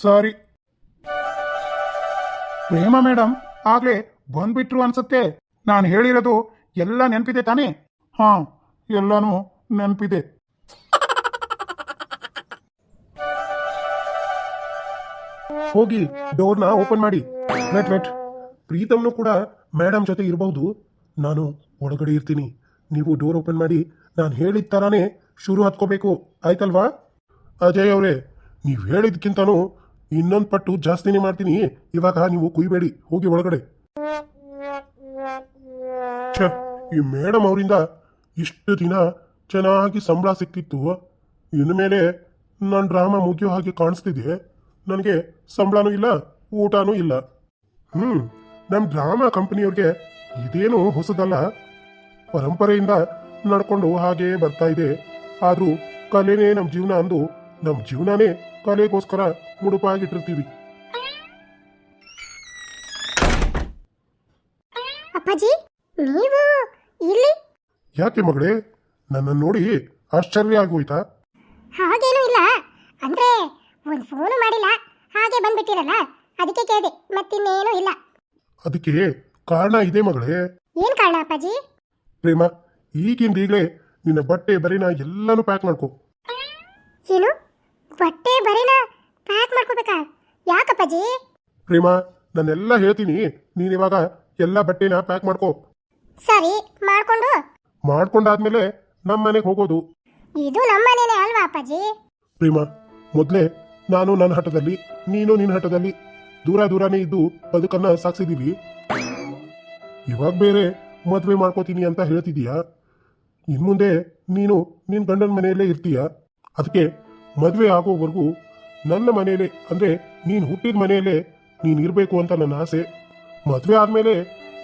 ಸರಿ. ಪ್ರೇಮ ಮೇಡಮ್ ಆಗ್ಲೇ ಬಂದ್ಬಿಟ್ರು ಅನ್ಸುತ್ತೆ. ನಾನು ಹೇಳಿರೋದು ಎಲ್ಲ ನೆನಪಿದೆ ತಾನೇ? ಹಾ, ಎಲ್ಲಾನು ನೆನಪಿದೆ. ಹೋಗಿ ಡೋರ್ನ ಓಪನ್ ಮಾಡಿ. ವೆಟ್, ಪ್ರೀತಮ್ನು ಕೂಡ ಮೇಡಮ್ ಜೊತೆ ಇರಬಹುದು. ನಾನು ಒಳಗಡೆ ಇರ್ತೀನಿ. ನೀವು ಡೋರ್ ಓಪನ್ ಮಾಡಿ. ನಾನು ಹೇಳಿದ ಥರನೇ ಶುರು ಹತ್ಕೋಬೇಕು, ಆಯ್ತಲ್ವಾ? ಅಜಯ್ ಅವರೇ, ನೀವು ಹೇಳಿದ್ಕಿಂತನೂ ಇನ್ನೊಂದು ಪಟ್ಟು ಜಾಸ್ತಿನೇ ಮಾಡ್ತೀನಿ. ಇವಾಗ ನೀವು ಕುಯ್ಬೇಡಿ, ಹೋಗಿ ಒಳಗಡೆ. ಛೇ, ಈ ಮೇಡಮ್ ಅವರಿಂದ ಇಷ್ಟು ದಿನ ಚೆನ್ನಾಗಿ ಸಂಬಳ ಸಿಕ್ತಿತ್ತು. ಇನ್ಮೇಲೆ ನನ್ನ ಡ್ರಾಮಾ ಮುಗಿಯೋ ಹಾಗೆ ಕಾಣಿಸ್ತಿದೆ. ನನಗೆ ಸಂಬಳನೂ ಇಲ್ಲ, ಊಟನೂ ಇಲ್ಲ. ನಮ್ಮ ಡ್ರಾಮಾ ಕಂಪನಿಯವ್ರಿಗೆ ಇದೇನು ಹೊಸದಲ್ಲ, ಪರಂಪರೆಯಿಂದ ನಡ್ಕೊಂಡು ಹಾಗೆ ಬರ್ತಾ ಇದೆ. ಆದರೂ ಕಲೆನೇ ನಮ್ಮ ಜೀವನ ಅಂದು ನಮ್ಮ ಜೀವನನೇ ಕಲೆಗೋಸ್ಕರ ಮುಡುಪಾಗಿಟ್ಟಿರ್ತೀವಿ. ಅಪ್ಪಾಜಿ, ನೀವು ಇಲ್ಲಿ? ಯಾಕೆ ಮಗಳೇ, ನನ್ನನ್ನು ನೋಡಿ ಆಶ್ಚರ್ಯ ಆಗೋಯ್ತಾ? ಹಾಗೇನೂ ಇಲ್ಲ, ಅಂದ್ರೆ ಒಂದು ಫೋನು ಮಾಡಿಲ್ಲ, ಹಾಗೆ ಬಂದ್ಬಿಟ್ಟಿರಲ್ಲ, ಅದಕ್ಕೆ ಕೇಳಿದೆ, ಮತ್ತಿನ್ನೇನೂ ಇಲ್ಲ. ಅದಕ್ಕೆ ಕಾರಣ ಇದೆ ಮಗಳೇ. ಏನ್ ಕಾರಣ ಅಪ್ಪಾಜಿ? ಪ್ರೇಮ, ಈಗಿಂದೀಗಲೇ ನಿನ್ನ ಬಟ್ಟೆ ಬರೀನ ಎಲ್ಲಾನು ಪ್ಯಾಕ್ ಮಾಡ್ಕೊ. ಏನು, ಬಟ್ಟೆ ಬರೀನ ಪ್ಯಾಕ್ ಮಾಡ್ಕೋಬೇಕಾ? ಯಾಕಪ್ಪಾಜಿ? ಪ್ರೇಮ, ನಾನೆಲ್ಲ ಹೇಳ್ತೀನಿ, ನೀನಿವಾಗ ಎಲ್ಲ ಬಟ್ಟೆನ ಪ್ಯಾಕ್ ಮಾಡ್ಕೊ. ಸರಿ, ಮಾಡ್ಕೊಂಡಾದ್ಮೇಲೆ ನಮ್ಮ ಮನೆಗೆ ಹೋಗೋದು. ಇದು ನಮ್ಮನೇನೆ ಅಲ್ವಾ ಅಪ್ಪಾಜಿ? ಪ್ರೇಮ, ಮೊದಲೇ ನಾನು ನನ್ನ ಹಠದಲ್ಲಿ, ನೀನು ನಿನ್ನ ಹಠದಲ್ಲಿ ದೂರನೇ ಇದ್ದು ಬದುಕನ್ನ ಸಾಗಿಸಿದೀವಿ. ಇವಾಗ ಬೇರೆ ಮದುವೆ ಮಾಡ್ಕೋತೀನಿ ಅಂತ ಹೇಳ್ತಿದೀಯಾ. ಇನ್ಮುಂದೆ ನೀನು ನಿನ್ನ ಗಂಡನ ಮನೆಯಲ್ಲೇ ಇರ್ತೀಯ. ಅದಕ್ಕೆ ಮದುವೆ ಆಗೋವರೆಗೂ ನನ್ನ ಮನೆಯಲ್ಲೇ, ಅಂದ್ರೆ ನೀನು ಹುಟ್ಟಿದ ಮನೆಯಲ್ಲೇ ನೀನು ಇರಬೇಕು ಅಂತ ನನ್ನ ಆಸೆ. ಮದುವೆ ಆದಮೇಲೆ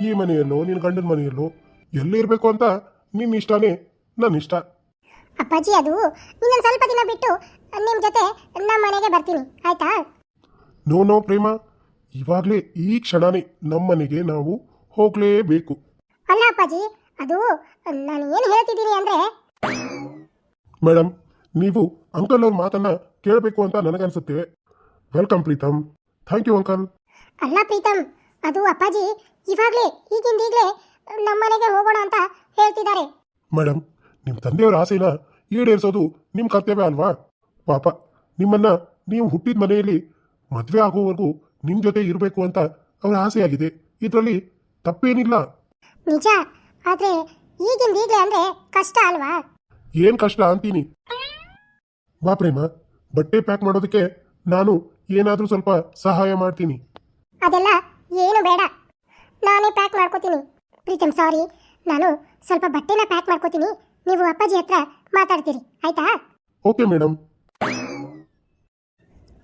ಈ ಮನೆಯಲ್ಲೋ ನಿನ್ನ ಗಂಡನ ಮನೆಯಲ್ಲೋ ಎಲ್ಲಿರಬೇಕು ಅಂತ ನಿನ್ನ ಇಷ್ಟನೇ, ನನ್ನ ಇಷ್ಟ. ಅಪ್ಪಾಜಿ, ಅದು ಇನ್ನೊಂದು ಸ್ವಲ್ಪ ದಿನ ಬಿಟ್ಟು ನಿಮ್ಮ ಜೊತೆ ನಮ್ಮ ಮನೆಗೆ ಬರ್ತೀನಿ, ಆಯ್ತಾ? ನೋ ಪ್ರೇಮ, ಇವಾಗಲೇ ಈ ಕ್ಷಣನೇ ನಮ್ಮ ಮನೆಗೆ ನಾವು ಹೋಗಲೇಬೇಕು. ಅಲ್ಲ ಅಪ್ಪಾಜಿ, ಅದು ನಾನು ಏನು ಹೇಳ್ತಿದ್ದೀನಿ ಅಂದ್ರೆ... ಮೇಡಮ್, ನೀವು ಅಂಕಲ್ ಅವ್ರ ಮಾತನ್ನ ಕೇಳಬೇಕು ಅಂತ ನನಗನ್ಸುತ್ತೆ. Welcome Pritam. Thank you uncle. ಅಲ್ಲ ಪ್ರೀತಮ್, ಅದು ಅಪ್ಪಾಜಿ ಇವಾಗಲೇ ಈಗಿಂದೀಗಲೇ ನಮ್ಮ ಮನೆಗೆ ಹೋಗೋಣ ಅಂತ ಹೇಳ್ತಿದ್ದಾರೆ. ಮೇಡಮ್, ನಿಮ್ಮ ತಂದೆಯವರ ಆಸೆನ ಈಡೇರಿಸೋದು ನಿಮ್ಮ ಕರ್ತವ್ಯ ಅಲ್ವಾ? ಪಾಪ, ನಿಮ್ಮನ್ನ ನೀವು ಹುಟ್ಟಿದ ಮನೆಯಲ್ಲಿ ಮದುವೆ ಆಗೋವರೆಗೂ ನಿಮ್ಮ ಜೊತೆ ಇರಬೇಕು ಅಂತ ಅವರ ಆಸೆಯಾಗಿದೆ. ಇದರಲ್ಲಿ ತಪ್ಪೇನಿಲ್ಲ. ನಿಜ, ಆದ್ರೆ ಈಗಿಂದೀಗಲೇ ಅಂದ್ರೆ ಕಷ್ಟ ಅಲ್ವಾ? ಏನ್ ಕಷ್ಟ ಅಂತೀನಿ? ಬಾ ಪ್ರೇಮ, ಬಟ್ಟೆ ಪ್ಯಾಕ್ ಮಾಡೋದಕ್ಕೆ ನಾನು ಏನಾದರೂ ಸ್ವಲ್ಪ ಸಹಾಯ ಮಾಡ್ತೀನಿ. ಅದೆಲ್ಲ ಏನು ಬೇಡ, ನಾನೇ ಪ್ಯಾಕ್ ಮಾಡ್ಕೋತೀನಿ. ಪ್ರೀತಮ್, ಸಾರಿ, ನಾನು ಸ್ವಲ್ಪ ಬಟ್ಟೆನ ಪ್ಯಾಕ್ ಮಾಡ್ಕೋತೀನಿ. ನೀವು ಅಪ್ಪಾಜಿ ಹತ್ರ ಮಾತಾಡ್ತೀರಿ, ಆಯ್ತಾ? Okay madam.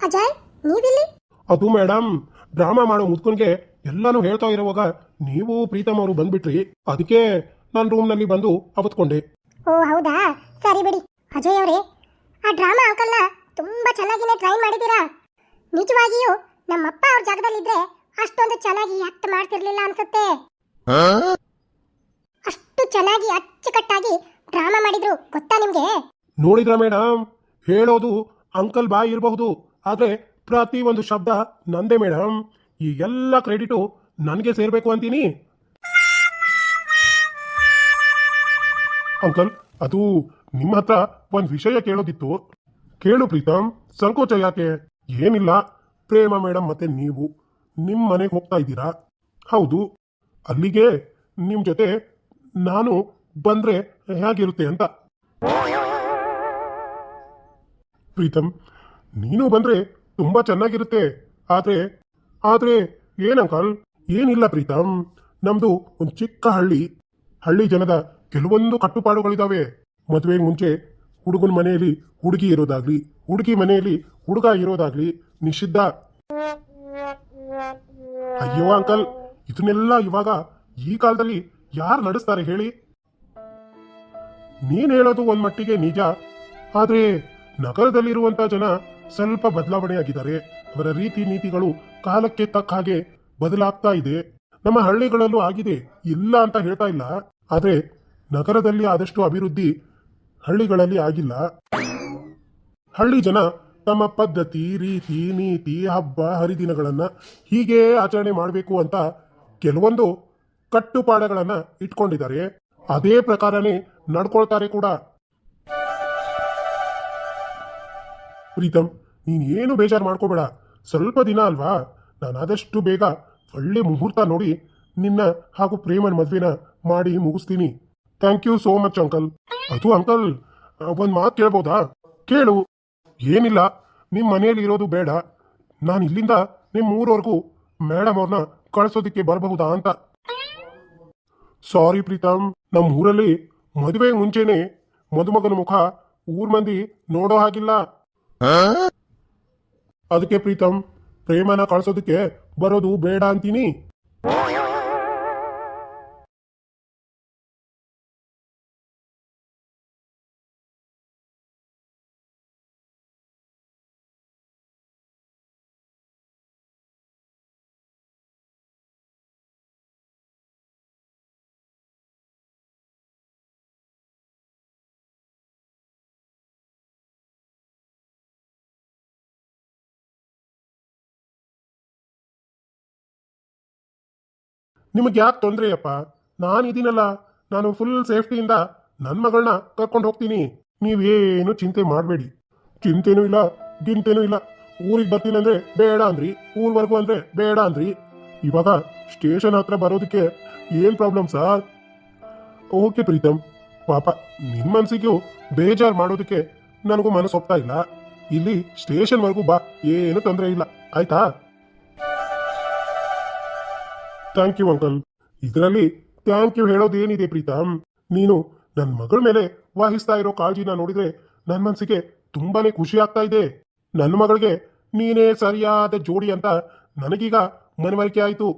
ಅಜಯ್, ನೀವಿಲ್ಲಿ? ಅದು ಮೇಡಮ್, ಡ್ರಾಮಾ ಮಾಡೋ ಮುದ್ಕನ್ಗೆ ಎಲ್ಲಾನು ಹೇಳ್ತಾ ಇರುವಾಗ ನೀವು ಪ್ರೀತಮ್ ಅವರು ಬಂದ್ಬಿಟ್ರಿ. ಅದಕ್ಕೆ ನಾನು ರೂಮ್ನಲ್ಲಿ ಬಂದು ಅವತ್ಕೊಂಡೆ. ಓ ಹೌದಾ, ಸರಿ ಬಿಡಿ. ಅಜಯ್ ಅವರೇ, ಆ ಡ್ರಾಮಾ ಅಂಕಲ್ನ ತುಂಬಾ ಚೆನ್ನಾಗಿನೇ ಟ್ರೈ ಮಾಡಿದ್ದೀರಾ. ನಿಜವಾಗಿಯೂ ನಮ್ಮಪ್ಪ ಅವ್ರ ಜಾಗದಲ್ಲಿದ್ರೆ ಅಷ್ಟೊಂದು ಚೆನ್ನಾಗಿ ಆಕ್ಟ್ ಮಾಡ್ತಿರ್ಲಿಲ್ಲ ಅನ್ಸುತ್ತೆ. ಅಷ್ಟು ಚೆನ್ನಾಗಿ ಅಚ್ಚುಕಟ್ಟಾಗಿ ಡ್ರಾಮಾ ಮಾಡಿದ್ರು, ಗೊತ್ತಾ ನಿಮ್ಗೆ? ನೋಡಿದ್ರ ಮೇಡಮ್, ಹೇಳೋದು ಅಂಕಲ್ ಬಾಯ್ ಇರಬಹುದು, ಆದ್ರೆ ಪ್ರತಿ ಒಂದು ಶಬ್ದ ನಂದೇ ಮೇಡಮ್. ಈ ಎಲ್ಲ ಕ್ರೆಡಿಟು ನನಗೆ ಸೇರ್ಬೇಕು ಅಂತೀನಿ. ಅಂಕಲ್, ಅದು ನಿಮ್ಮ ಹತ್ರ ಒಂದು ವಿಷಯ ಕೇಳೋದಿತ್ತು. ಕೇಳು ಪ್ರೀತಮ್, ಸಂಕೋಚ ಯಾಕೆ? ಏನಿಲ್ಲ, ಪ್ರೇಮ ಮೇಡಮ್ ಮತ್ತೆ ನೀವು ನಿಮ್ಮ ಮನೆಗೆ ಹೋಗ್ತಾ ಇದ್ದೀರಾ. ಹೌದು, ಅಲ್ಲಿಗೆ ನಿಮ್ಮ ಜೊತೆ ನಾನು ಬಂದ್ರೆ ಹೇಗಿರುತ್ತೆ ಅಂತ. ಪ್ರೀತಮ್, ನೀನು ಬಂದ್ರೆ ತುಂಬಾ ಚೆನ್ನಾಗಿರುತ್ತೆ. ಆದ್ರೆ ಏನಂಕಲ್? ಏನಿಲ್ಲ ಪ್ರೀತಮ್, ನಮ್ದು ಒಂದು ಚಿಕ್ಕ ಹಳ್ಳಿ ಜನದ ಕೆಲವೊಂದು ಕಟ್ಟುಪಾಡುಗಳಿದಾವೆ. ಮದುವೆಗೆ ಮುಂಚೆ ಹುಡುಗನ ಮನೆಯಲ್ಲಿ ಹುಡುಗಿ ಇರೋದಾಗ್ಲಿ, ಹುಡುಗಿ ಮನೆಯಲ್ಲಿ ಹುಡುಗ ಇರೋದಾಗ್ಲಿ ನಿಷಿದ್ಧ. ಅಯ್ಯೋ ಅಂಕಲ್, ಇದನ್ನೆಲ್ಲ ಇವಾಗ ಈ ಕಾಲದಲ್ಲಿ ಯಾರು ನಡೆಸ್ತಾರೆ ಹೇಳಿ? ನೀನ್ ಹೇಳೋದು ಒಂದ್ ಮಟ್ಟಿಗೆ ನಿಜ, ಆದ್ರೆ ನಗರದಲ್ಲಿರುವಂತ ಜನ ಸ್ವಲ್ಪ ಬದಲಾವಣೆಯಾಗಿದ್ದಾರೆ. ಅವರ ರೀತಿ ನೀತಿಗಳು ಕಾಲಕ್ಕೆ ತಕ್ಕ ಹಾಗೆ ಬದಲಾಗ್ತಾ ಇದೆ. ನಮ್ಮ ಹಳ್ಳಿಗಳಲ್ಲೂ ಆಗಿದೆ, ಇಲ್ಲ ಅಂತ ಹೇಳ್ತಾ ಇಲ್ಲ. ಆದ್ರೆ ನಗರದಲ್ಲಿ ಆದಷ್ಟು ಅಭಿವೃದ್ಧಿ ಹಳ್ಳಿಗಳಲ್ಲಿ ಆಗಿಲ್ಲ. ಹಳ್ಳಿ ಜನ ತಮ್ಮ ಪದ್ಧತಿ ರೀತಿ ನೀತಿ ಹಬ್ಬ ಹರಿದಿನಗಳನ್ನು ಹೀಗೆ ಆಚರಣೆ ಮಾಡಬೇಕು ಅಂತ ಕೆಲವೊಂದು ಕಟ್ಟುಪಾಡುಗಳನ್ನು ಇಟ್ಕೊಂಡಿದ್ದಾರೆ. ಅದೇ ಪ್ರಕಾರನೇ ನಡ್ಕೊಳ್ತಾರೆ ಕೂಡ. ಪ್ರೀತಮ್, ನೀನೇನು ಬೇಜಾರು ಮಾಡ್ಕೋಬೇಡ. ಸ್ವಲ್ಪ ದಿನ ಅಲ್ವಾ, ನಾನು ಆದಷ್ಟು ಬೇಗ ಒಳ್ಳೆ ಮುಹೂರ್ತ ನೋಡಿ ನಿನ್ನ ಹಾಗೂ ಪ್ರೇಮನ ಮದ್ವೆನ ಮಾಡಿ ಮುಗಿಸ್ತೀನಿ. Thank you so much uncle. ಅದು ಅಂಕಲ್, ಒಂದು ಮಾತು ಕೇಳ್ಬೋದಾ? ಕೇಳು. ಏನಿಲ್ಲ, ನಿಮ್ಮ ಮನೆಯಲ್ಲಿ ಇರೋದು ಬೇಡ, ನಾನು ಇಲ್ಲಿಂದ ನಿಮ್ಮ ಊರವರೆಗೂ ಮೇಡಮ್ ಅವ್ರನ್ನ ಕಳಿಸೋದಕ್ಕೆ ಬರಬಹುದಾ ಅಂತ. ಸಾರಿ ಪ್ರೀತಮ್, ನಮ್ಮ ಊರಲ್ಲಿ ಮದುವೆ ಮುಂಚೆನೆ ಮದುಮಗನ ಮುಖ ಊರ್ ಮಂದಿ ನೋಡೋ ಹಾಗಿಲ್ಲ. ಅದಕ್ಕೆ ಪ್ರೀತಮ್, ಪ್ರೇಮನ ಕಳಿಸೋದಕ್ಕೆ ಬರೋದು ಬೇಡ ಅಂತೀನಿ. ನಿಮಗೆ ಯಾಕೆ ತೊಂದರೆಯಪ್ಪ? ನಾನಿದ್ದೀನಲ್ಲ, ನಾನು ಫುಲ್ ಸೇಫ್ಟಿಯಿಂದ ನನ್ನ ಮಗಳನ್ನ ಕರ್ಕೊಂಡು ಹೋಗ್ತೀನಿ. ನೀವೇನು ಚಿಂತೆ ಮಾಡಬೇಡಿ. ಚಿಂತೆನೂ ಇಲ್ಲ, ಗಿಂತೇನೂ ಇಲ್ಲ. ಊರಿಗೆ ಬರ್ತೀನಿ ಅಂದ್ರೆ ಬೇಡ ಅಂದ್ರಿ, ಊರ್ವರೆಗೂ ಅಂದ್ರೆ ಬೇಡ ಅಂದ್ರಿ. ಇವಾಗ ಸ್ಟೇಷನ್ ಹತ್ರ ಬರೋದಕ್ಕೆ ಏನು ಪ್ರಾಬ್ಲಮ್ ಸರ್? ಓಕೆ ಪ್ರೀತಮ್, ಪಾಪ ನಿಮ್ಮ ಮನಸ್ಸಿಗೂ ಬೇಜಾರು ಮಾಡೋದಕ್ಕೆ ನನಗೂ ಮನಸ್ಸು ಒಪ್ತಾ ಇಲ್ಲ. ಇಲ್ಲಿ ಸ್ಟೇಷನ್ವರೆಗೂ ಬಾ, ಏನು ತೊಂದರೆ ಇಲ್ಲ, ಆಯ್ತಾ? Thank you uncle. ಇದರಲ್ಲಿ ಥ್ಯಾಂಕ್ ಯು ಹೇಳೋದು ಏನಿದೆ ಪ್ರೀತಮ್? ನೀನು ನನ್ನ ಮಗಳ ಮೇಲೆ ವಹಿಸ್ತಾ ಇರೋ ಕಾಳಜಿನ ನೋಡಿದ್ರೆ ನನ್ನ ಮನಸ್ಸಿಗೆ ತುಂಬಾನೇ ಖುಷಿ ಆಗ್ತಾ ಇದೆ. ನನ್ನ ಮಗಳಿಗೆ ನೀನೇ ಸರಿಯಾದ ಜೋಡಿ ಅಂತ ನನಗೀಗ ಮನವರಿಕೆ ಆಯ್ತು.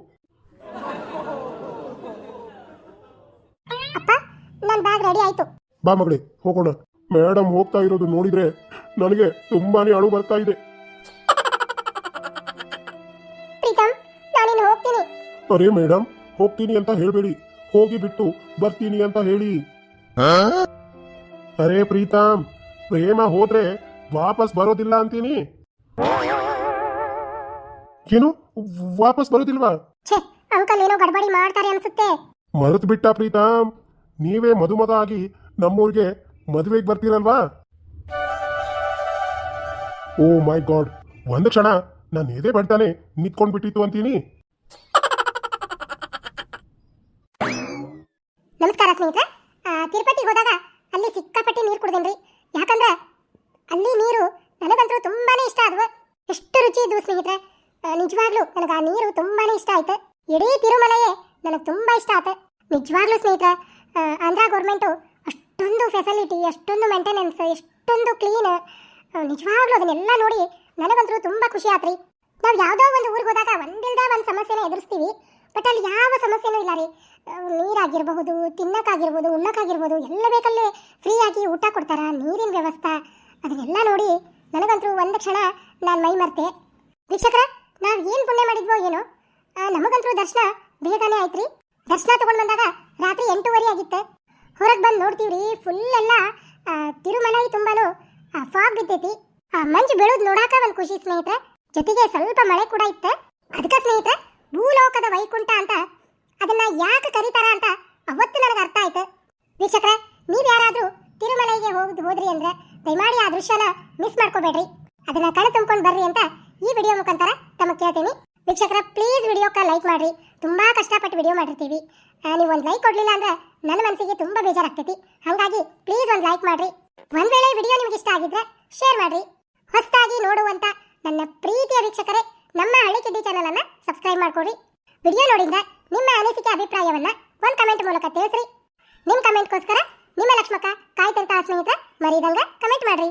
ಅಪ್ಪ, ನನ್ನ ಬ್ಯಾಗ್ ರೆಡಿ ಆಯ್ತು. ಬಾ ಮಗಳೇ, ಹೋಗೋಣ. ಮೇಡಮ್ ಹೋಗ್ತಾ ಇರೋದು ನೋಡಿದ್ರೆ ನನಗೆ ತುಂಬಾನೇ ಅಳು ಬರ್ತಾ ಇದೆ. ಪ್ರೀತಮ್, ನಾನಿನ್ನು ಹೋಗ್ತೀನಿ. ಅರೇ ಮೇಡಮ್, ಹೋಗ್ತೀನಿ ಅಂತ ಹೇಳ್ಬೇಡಿ, ಹೋಗಿ ಬಿಟ್ಟು ಬರ್ತೀನಿ ಅಂತ ಹೇಳಿ. ಅರೇ ಪ್ರೀತಮ್, ಪ್ರೇಮ ಹೋದ್ರೆ ವಾಪಸ್ ಬರೋದಿಲ್ಲ ಅಂತೀನಿ. ಏನು, ವಾಪಸ್ ಬರೋದಿಲ್ವಾ? ಛೇ, ಅಂಕಲ್ ಏನೋ ಗಡ್ಬಡಿ ಮಾಡ್ತಾರೆ ಅನ್ಸುತ್ತೆ. ಮರೆತು ಬಿಟ್ಟ ಪ್ರೀತಮ್, ನೀವೇ ಮದುಮಗ ಆಗಿ ನಮ್ಮೂರಿಗೆ ಮದುವೆಗೆ ಬರ್ತೀರಲ್ವಾ? ಓ ಮೈ ಗಾಡ್, ಒಂದು ಕ್ಷಣ ನಾನು ಎದೆ ಬಡ್ತಾನೆ ನಿಂತ್ಕೊಂಡ್ಬಿಟ್ಟಿತ್ತು ಅಂತೀನಿ. ನಮಸ್ಕಾರ ಸ್ನೇಹಿತರೆ. ತಿರುಪತಿಗೆ ಹೋದಾಗ ಅಲ್ಲಿ ಸಿಕ್ಕಾಪಟ್ಟಿ ನೀರು ಕುಡ್ದೇನ್ರಿ. ಯಾಕಂದ್ರೆ ಅಲ್ಲಿ ನೀರು ನನಗಂತೂ ತುಂಬಾನೇ ಇಷ್ಟ ಆದ್ವು. ಎಷ್ಟು ರುಚಿ ಇದ್ವು ಸ್ನೇಹಿತರೆ. ನಿಜವಾಗ್ಲೂ ನನಗೆ ಆ ನೀರು ತುಂಬಾನೇ ಇಷ್ಟ ಆಯ್ತು. ಇಡೀ ತಿರುಮಲೆಯೇ ನನಗೆ ತುಂಬಾ ಇಷ್ಟ ಆಯ್ತು. ನಿಜವಾಗ್ಲೂ ಸ್ನೇಹಿತರೆ, ಆಂಧ್ರ ಗೌರ್ಮೆಂಟು ಅಷ್ಟೊಂದು ಫೆಸಿಲಿಟಿ, ಅಷ್ಟೊಂದು ಮೇಂಟೆನೆನ್ಸ್, ಎಷ್ಟೊಂದು ಕ್ಲೀನ್, ನಿಜವಾಗ್ಲೂ ಅದನ್ನೆಲ್ಲ ನೋಡಿ ನನಗಂತೂ ತುಂಬಾ ಖುಷಿ ಆತ್ರಿ. ನಾವು ಯಾವುದೋ ಒಂದು ಊರಿಗೆ ಹೋದಾಗ ಒಂದಿಲ್ದ ಒಂದು ಸಮಸ್ಯೆನ ಎದುರಿಸ್ತೀವಿ. ಬಟ್ ಅಲ್ಲಿ ಯಾವ ಸಮಸ್ಯೆನೂ ಇಲ್ಲ ರೀ. ನೀರಾಗಿರ್ಬಹುದು, ತಿನ್ನಕ್ಕಾಗಿರ್ಬೋದು, ಉಣ್ಣಕ್ಕಾಗಿರ್ಬೋದು, ಎಲ್ಲ ಬೇಕಲ್ಲೇ ಫ್ರೀಯಾಗಿ ಊಟ ಕೊಡ್ತಾರ, ನೀರಿನ ವ್ಯವಸ್ಥೆ, ಅದನ್ನೆಲ್ಲ ನೋಡಿ ನನಗಂತೂ ಒಂದು ಕ್ಷಣ ನಾನು ಮೈ ಮರ್ತೆ. ವೀಕ್ಷಕರ, ನಾವು ಏನು ಪುಣ್ಯ ಮಾಡಿದ್ವೋ ಏನೋ, ನಮಗಂತೂ ದರ್ಶನ ಬೇಗನೆ ಆಯ್ತ್ರಿ. ದರ್ಶನ ತಗೊಂಡು ಬಂದಾಗ ರಾತ್ರಿ 8:30 ಆಗಿತ್ತು. ಹೊರಗೆ ಬಂದು ನೋಡ್ತೀವ್ರಿ, ಫುಲ್ ಎಲ್ಲ ತಿರುಮಲೈ ತುಂಬಾನು ಫಾಗ್ ಬಿದ್ದೈತಿ. ಆ ಮಂಜು ಬೀಳೋದು ನೋಡಾಕ ಒಂದು ಖುಷಿ ಸ್ನೇಹಿತರೆ. ಜೊತೆಗೆ ಸ್ವಲ್ಪ ಮಳೆ ಕೂಡ ಇತ್ತು. ಅದಕ್ಕೆ ಸ್ನೇಹಿತರೆ, ಭೂಲೋಕದ ವೈಕುಂಠ ಅಂತ ಅದನ್ನ ಯಾಕೆ ಕರೀತಾರ ಅಂತ ಅವತ್ತು ನನಗೆ ಅರ್ಥ ಆಯ್ತು. ವೀಕ್ಷಕರೇ, ನೀವು ಯಾರಾದರೂ ತಿರುಮಲೈಗೆ ಹೋದ್ರಿ ಅಂದ್ರೆ ದಯಮಾಡಿ ಆ ದೃಶ್ಯನ ಮಿಸ್ ಮಾಡ್ಕೋಬೇಡ್ರಿ. ಅದನ್ನ ಕಣ್ ತುಂಬ್ಕೊಂಡು ಬರ್ರಿ ಅಂತ ಈ ವಿಡಿಯೋ ಮುಖಾಂತರ ತಮಗೆ ಕೇಳ್ತೀನಿ. ವೀಕ್ಷಕರ, ಪ್ಲೀಸ್ ವಿಡಿಯೋಕ್ಕೆ ಲೈಕ್ ಮಾಡ್ರಿ. ತುಂಬಾ ಕಷ್ಟಪಟ್ಟು ವಿಡಿಯೋ ಮಾಡಿರ್ತೀವಿ. ನೀವು ಒಂದು ಲೈಕ್ ಕೊಡ್ಲಿಲ್ಲ ಅಂದ್ರೆ ನನ್ನ ಮನಸ್ಸಿಗೆ ತುಂಬಾ ಬೇಜಾರಾಗ್ತೈತಿ. ಹಾಗಾಗಿ ಪ್ಲೀಸ್ ಒಂದು ಲೈಕ್ ಮಾಡ್ರಿ. ಒಂದ್ ವೇಳೆ ವಿಡಿಯೋ ನಿಮ್ಗೆ ಇಷ್ಟ ಆಗಿದ್ರೆ ಶೇರ್ ಮಾಡ್ರಿ. ಹೊಸದಾಗಿ ನೋಡುವಂತ ನನ್ನ ಪ್ರೀತಿಯ ವೀಕ್ಷಕರೇ, ನಮ್ಮ ಹಳ್ಳಿ ಕಿಡ್ಡಿ ಚಾನಲ್ ಅನ್ನ ಸಬ್ಸ್ಕ್ರೈಬ್ ಮಾಡ್ಕೊಡ್ರಿ. ವಿಡಿಯೋ ನೋಡಿದ್ರೆ ನಿಮ್ಮ ಅನಿಸಿಕೆ ಅಭಿಪ್ರಾಯವನ್ನ ಒಂದು ಕಮೆಂಟ್ ಮೂಲಕ ತಿಳಿಸ್ರಿ. ನಿಮ್ಮ ಕಮೆಂಟ್ಗೋಸ್ಕರ ನಿಮ್ಮ ಲಕ್ಷ್ಮಕ್ಕ ಕಾಯ್ತಿರ್ತಾ ಸ್ನೇಹಿತರೆ, ಮರಿದಂಗ ಕಮೆಂಟ್ ಮಾಡ್ರಿ.